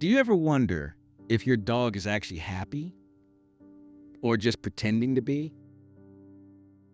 Do you ever wonder if your dog is actually happy or just pretending to be?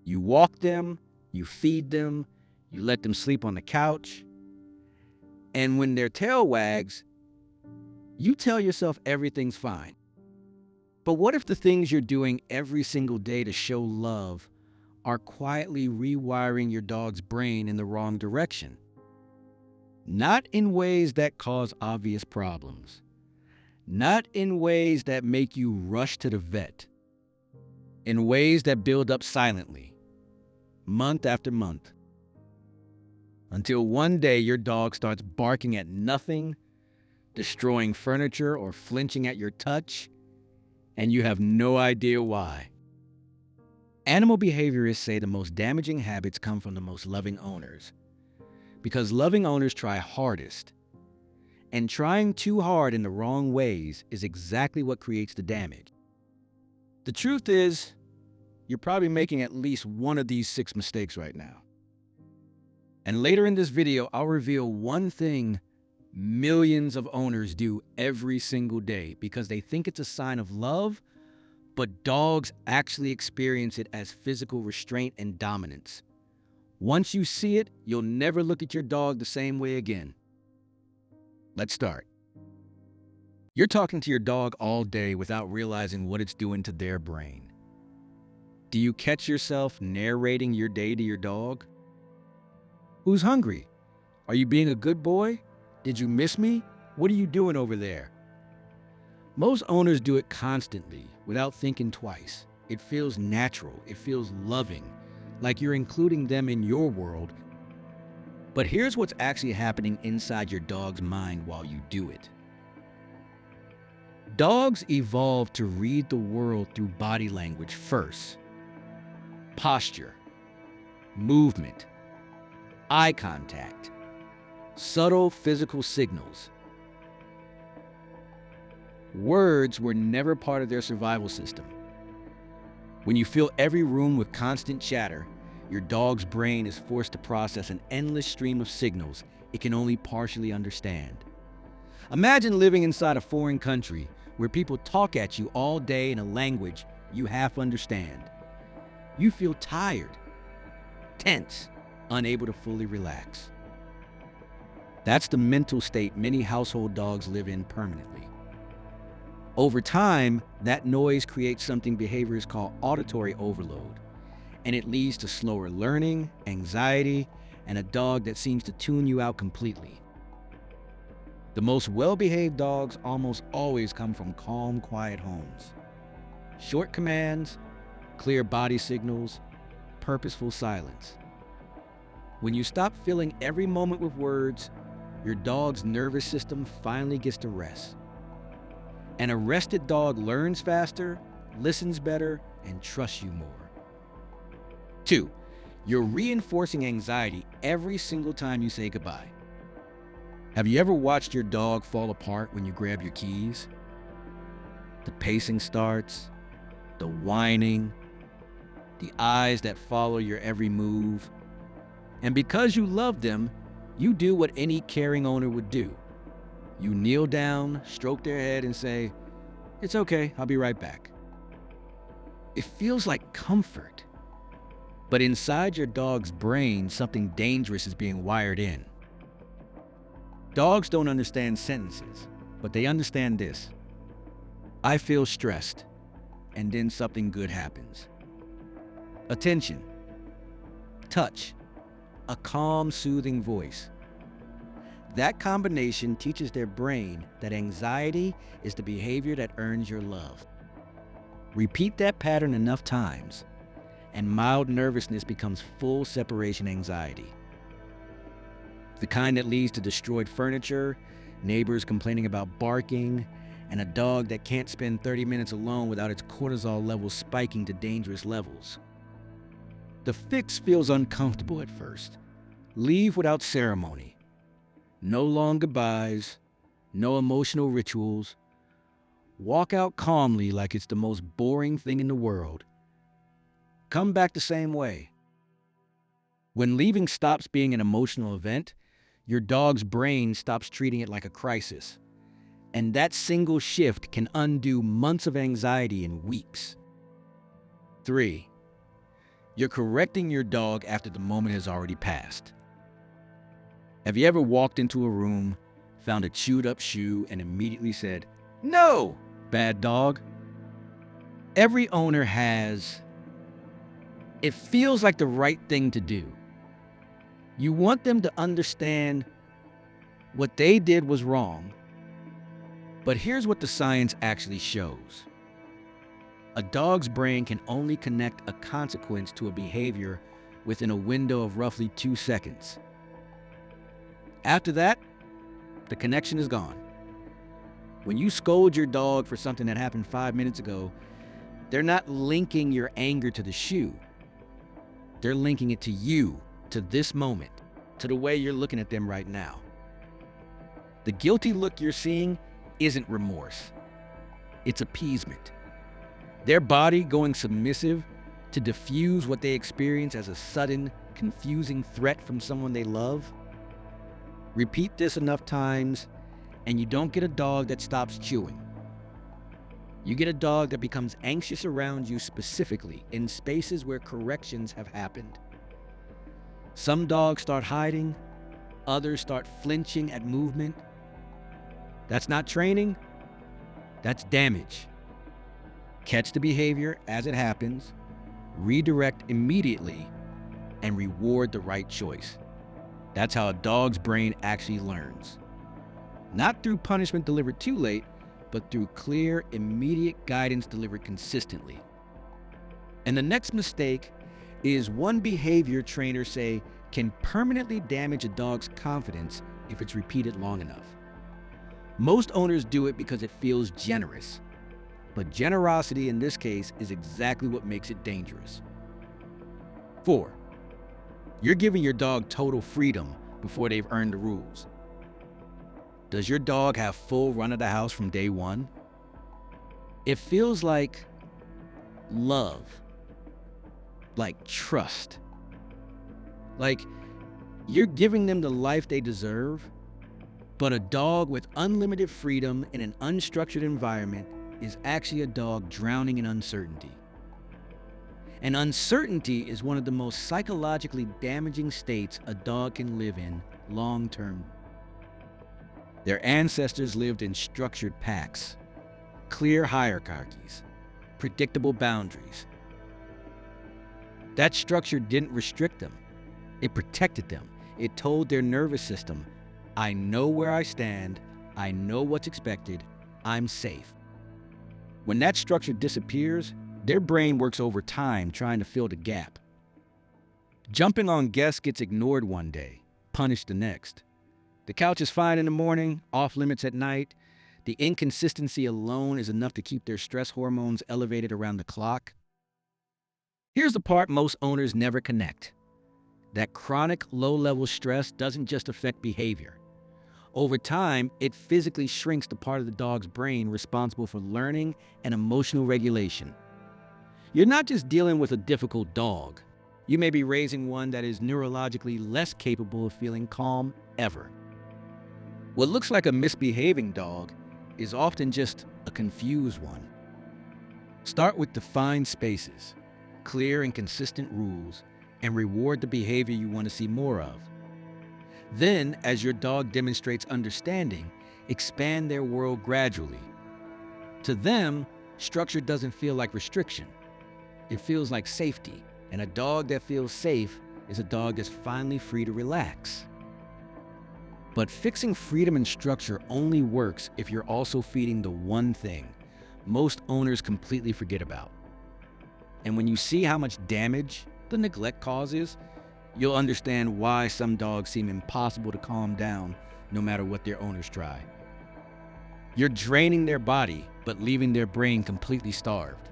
You walk them, you feed them, you let them sleep on the couch, and when their tail wags, you tell yourself everything's fine. But what if the things you're doing every single day to show love are quietly rewiring your dog's brain in the wrong direction? Not in ways that cause obvious problems, not in ways that make you rush to the vet, in ways that build up silently, month after month, until one day your dog starts barking at nothing, destroying furniture, or flinching at your touch, and you have no idea why. Animal behaviorists say the most damaging habits come from the most loving owners, because loving owners try hardest, and trying too hard in the wrong ways is exactly what creates the damage. The truth is, you're probably making at least one of these 6 mistakes right now. And later in this video, I'll reveal one thing millions of owners do every single day because they think it's a sign of love, but dogs actually experience it as physical restraint and dominance. Once you see it, you'll never look at your dog the same way again. Let's start. You're talking to your dog all day without realizing what it's doing to their brain. Do you catch yourself narrating your day to your dog? Who's hungry? Are you being a good boy? Did you miss me? What are you doing over there? Most owners do it constantly without thinking twice. It feels natural. It feels loving, like you're including them in your world. But here's what's actually happening inside your dog's mind while you do it. Dogs evolved to read the world through body language first. Posture, movement, eye contact, subtle physical signals. Words were never part of their survival system. When you fill every room with constant chatter, your dog's brain is forced to process an endless stream of signals it can only partially understand. Imagine living inside a foreign country where people talk at you all day in a language you half understand. You feel tired, tense, unable to fully relax. That's the mental state many household dogs live in permanently. Over time, that noise creates something behaviorists call auditory overload, and it leads to slower learning, anxiety, and a dog that seems to tune you out completely. The most well-behaved dogs almost always come from calm, quiet homes. Short commands, clear body signals, purposeful silence. When you stop filling every moment with words, your dog's nervous system finally gets to rest. An arrested dog learns faster, listens better, and trusts you more. 2, you're reinforcing anxiety every single time you say goodbye. Have you ever watched your dog fall apart when you grab your keys? The pacing starts, the whining, the eyes that follow your every move. And because you love them, you do what any caring owner would do. You kneel down, stroke their head, and say, "It's okay, I'll be right back." It feels like comfort. But inside your dog's brain, something dangerous is being wired in. Dogs don't understand sentences, but they understand this. I feel stressed, and then something good happens. Attention, touch, a calm, soothing voice. That combination teaches their brain that anxiety is the behavior that earns your love. Repeat that pattern enough times, and mild nervousness becomes full separation anxiety. The kind that leads to destroyed furniture, neighbors complaining about barking, and a dog that can't spend 30 minutes alone without its cortisol levels spiking to dangerous levels. The fix feels uncomfortable at first. Leave without ceremony. No long goodbyes, no emotional rituals. Walk out calmly like it's the most boring thing in the world. Come back the same way. When leaving stops being an emotional event, your dog's brain stops treating it like a crisis. And that single shift can undo months of anxiety in weeks. 3. You're correcting your dog after the moment has already passed. Have you ever walked into a room, found a chewed up shoe, and immediately said, "No, bad dog"? Every owner has. It feels like the right thing to do. You want them to understand what they did was wrong. But here's what the science actually shows. A dog's brain can only connect a consequence to a behavior within a window of roughly 2 seconds. After that, the connection is gone. When you scold your dog for something that happened 5 minutes ago, they're not linking your anger to the shoe. They're linking it to you, to this moment, to the way you're looking at them right now. The guilty look you're seeing isn't remorse. It's appeasement. Their body going submissive to diffuse what they experience as a sudden, confusing threat from someone they love. Repeat this enough times, and you don't get a dog that stops chewing. You get a dog that becomes anxious around you, specifically in spaces where corrections have happened. Some dogs start hiding, others start flinching at movement. That's not training, that's damage. Catch the behavior as it happens, redirect immediately, and reward the right choice. That's how a dog's brain actually learns. Not through punishment delivered too late, but through clear, immediate guidance delivered consistently. And the next mistake is one behavior trainers say can permanently damage a dog's confidence if it's repeated long enough. Most owners do it because it feels generous, but generosity in this case is exactly what makes it dangerous. 4. You're giving your dog total freedom before they've earned the rules. Does your dog have full run of the house from day one? It feels like love, like trust, like you're giving them the life they deserve. But a dog with unlimited freedom in an unstructured environment is actually a dog drowning in uncertainty. And uncertainty is one of the most psychologically damaging states a dog can live in long term. Their ancestors lived in structured packs, clear hierarchies, predictable boundaries. That structure didn't restrict them, it protected them. It told their nervous system, I know where I stand, I know what's expected, I'm safe. When that structure disappears, their brain works overtime trying to fill the gap. Jumping on guests gets ignored one day, punished the next. The couch is fine in the morning, off limits at night. The inconsistency alone is enough to keep their stress hormones elevated around the clock. Here's the part most owners never connect. That chronic low-level stress doesn't just affect behavior. Over time, it physically shrinks the part of the dog's brain responsible for learning and emotional regulation. You're not just dealing with a difficult dog. You may be raising one that is neurologically less capable of feeling calm ever. What looks like a misbehaving dog is often just a confused one. Start with defined spaces, clear and consistent rules, and reward the behavior you want to see more of. Then, as your dog demonstrates understanding, expand their world gradually. To them, structure doesn't feel like restriction. It feels like safety, and a dog that feels safe is a dog that's finally free to relax. But fixing freedom and structure only works if you're also feeding the one thing most owners completely forget about. And when you see how much damage the neglect causes, you'll understand why some dogs seem impossible to calm down no matter what their owners try. You're draining their body, but leaving their brain completely starved.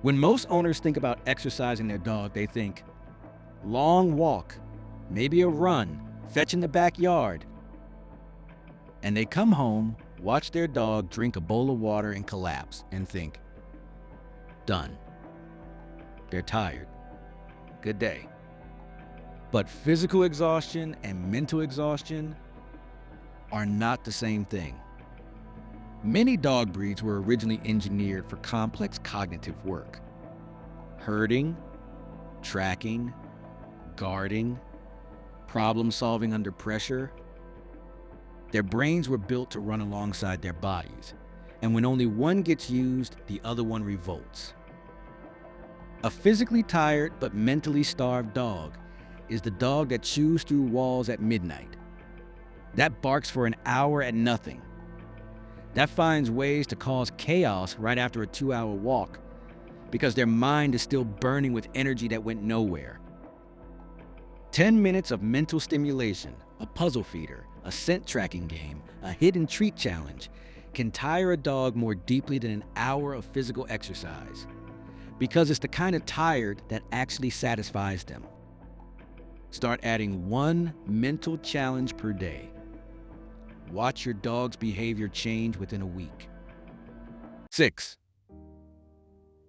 When most owners think about exercising their dog, they think, long walk, maybe a run, fetch in the backyard. And they come home, watch their dog drink a bowl of water and collapse, and think, done. They're tired. Good day. But physical exhaustion and mental exhaustion are not the same thing. Many dog breeds were originally engineered for complex cognitive work: herding, tracking, guarding, problem solving under pressure. Their brains were built to run alongside their bodies, and when only one gets used, the other one revolts. A physically tired but mentally starved dog is the dog that chews through walls at midnight, that barks for an hour at nothing, that finds ways to cause chaos right after a 2-hour walk because their mind is still burning with energy that went nowhere. 10 minutes of mental stimulation, a puzzle feeder, a scent tracking game, a hidden treat challenge can tire a dog more deeply than an hour of physical exercise, because it's the kind of tired that actually satisfies them. Start adding one mental challenge per day. Watch your dog's behavior change within a week. 6.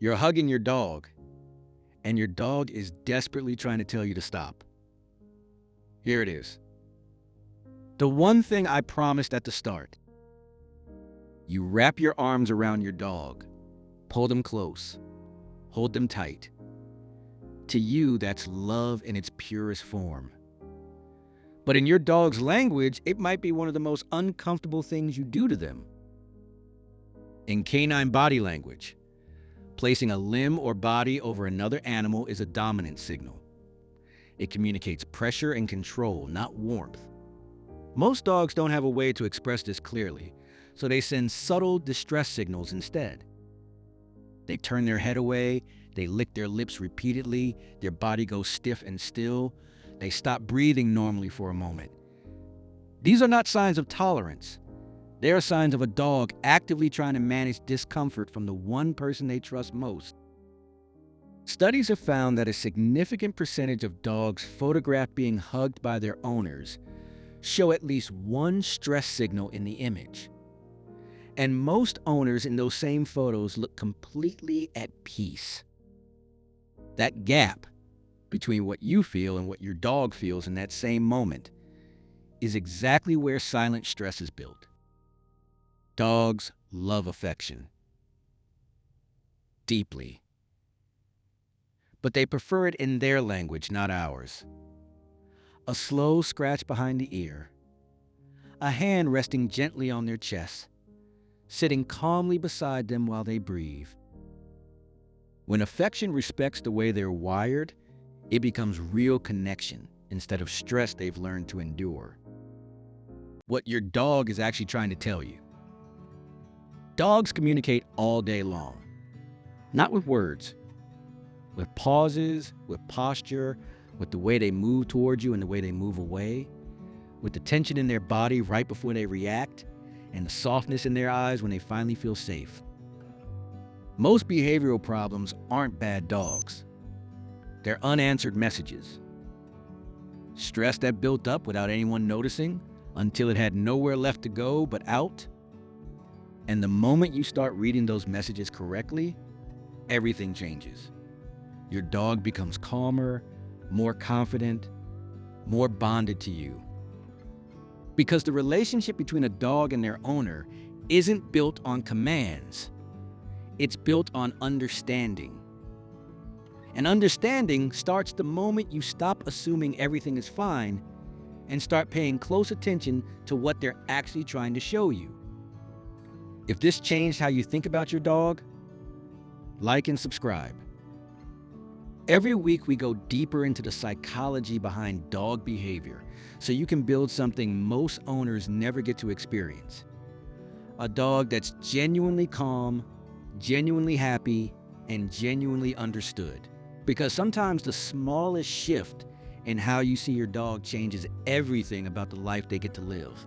You're hugging your dog, and your dog is desperately trying to tell you to stop. Here it is. The one thing I promised at the start. You wrap your arms around your dog, pull them close, hold them tight. To you, that's love in its purest form. But in your dog's language, it might be one of the most uncomfortable things you do to them. In canine body language, placing a limb or body over another animal is a dominant signal. It communicates pressure and control, not warmth. Most dogs don't have a way to express this clearly, so they send subtle distress signals instead. They turn their head away, they lick their lips repeatedly, their body goes stiff and still, they stop breathing normally for a moment. These are not signs of tolerance. They are signs of a dog actively trying to manage discomfort from the one person they trust most. Studies have found that a significant percentage of dogs photographed being hugged by their owners show at least one stress signal in the image. And most owners in those same photos look completely at peace. That gap between what you feel and what your dog feels in that same moment is exactly where silent stress is built. Dogs love affection deeply, but they prefer it in their language, not ours. A slow scratch behind the ear, a hand resting gently on their chest, sitting calmly beside them while they breathe. When affection respects the way they're wired, it becomes real connection instead of stress they've learned to endure. What your dog is actually trying to tell you. Dogs communicate all day long, not with words, with pauses, with posture, with the way they move towards you and the way they move away, with the tension in their body right before they react, and the softness in their eyes when they finally feel safe. Most behavioral problems aren't bad dogs. They're unanswered messages. Stress that built up without anyone noticing until it had nowhere left to go but out. And the moment you start reading those messages correctly, everything changes. Your dog becomes calmer, more confident, more bonded to you. Because the relationship between a dog and their owner isn't built on commands. It's built on understanding. And understanding starts the moment you stop assuming everything is fine and start paying close attention to what they're actually trying to show you. If this changed how you think about your dog, like and subscribe. Every week we go deeper into the psychology behind dog behavior so you can build something most owners never get to experience. A dog that's genuinely calm, genuinely happy, and genuinely understood. Because sometimes the smallest shift in how you see your dog changes everything about the life they get to live.